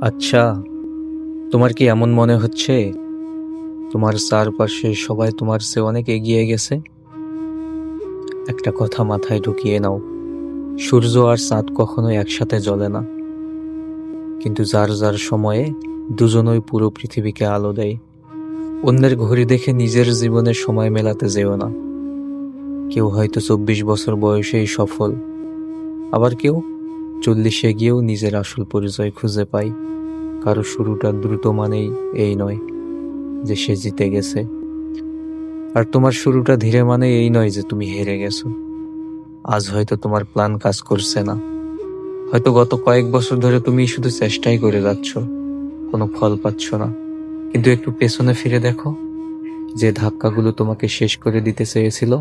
আচ্ছা, তোমার কি এমন মনে হচ্ছে তোমার চারপাশে সবাই তোমার চেয়ে অনেক এগিয়ে গেছে? একটা কথা মাথায় ঢুকিয়ে নাও, সূর্য আর চাঁদ কখনোই একসাথে জ্বলে না, কিন্তু যার যার সময়ে দুজনই পুরো পৃথিবীকে আলো দেয়। অন্যের ঘড়ি দেখে নিজের জীবনের সময় মেলাতে যেও না। কেউ হয়তো 24 বছর বয়সেই সফল, আবার কেউ 40-এ গিয়েও নিজের আসল পরিচয় খুঁজে পায়। কারো শুরুটা দ্রুত মানেই এই নয় যে সে জিতে গেছে, আর তোমার শুরুটা ধীরে মানে এই নয় যে তুমি হেরে গেছো। আজ হয়তো তোমার প্ল্যান কাজ করছে না, হয়তো গত কয়েক বছর ধরে তুমি শুধু চেষ্টাই করে যাচ্ছ, কোনো ফল পাচ্ছ না। কিন্তু একটু পেছনে ফিরে দেখো, যে ধাক্কাগুলো তোমাকে শেষ করে দিতে চেয়েছিল,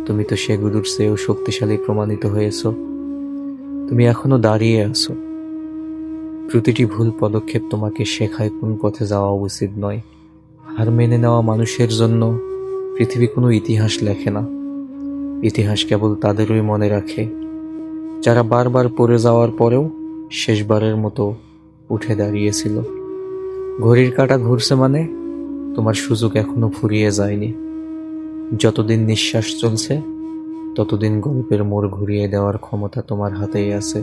তুমি তো সেগুলোর চেয়েও শক্তিশালী প্রমাণিত হয়েছো। তুমি এখনো দাঁড়িয়ে আছো। প্রতিটি ভুল পদক্ষেপ তোমাকে শেখায় কোন পথে যাওয়া উচিত নয়। হার মেনে নেওয়া মানুষের জন্য পৃথিবী কোনো ইতিহাস লেখে না। ইতিহাস কেবল তাদেরই মনে রাখে যারা বারবার পড়ে যাওয়ার পরেও শেষবারের মতো উঠে দাঁড়িয়েছিল। ঘড়ির কাঁটা ঘুরছে মানে তোমার সুযোগ এখনো ফুরিয়ে যায়নি। যতদিন নিঃশ্বাস চলছে ততদিন গল্পের মোড় ঘুরিয়ে দেওয়ার ক্ষমতা তোমার হাতেই আছে।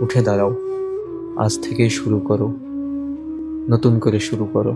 উঠে দাঁড়াও, আজ থেকেই শুরু করো, নতুন করে শুরু করো।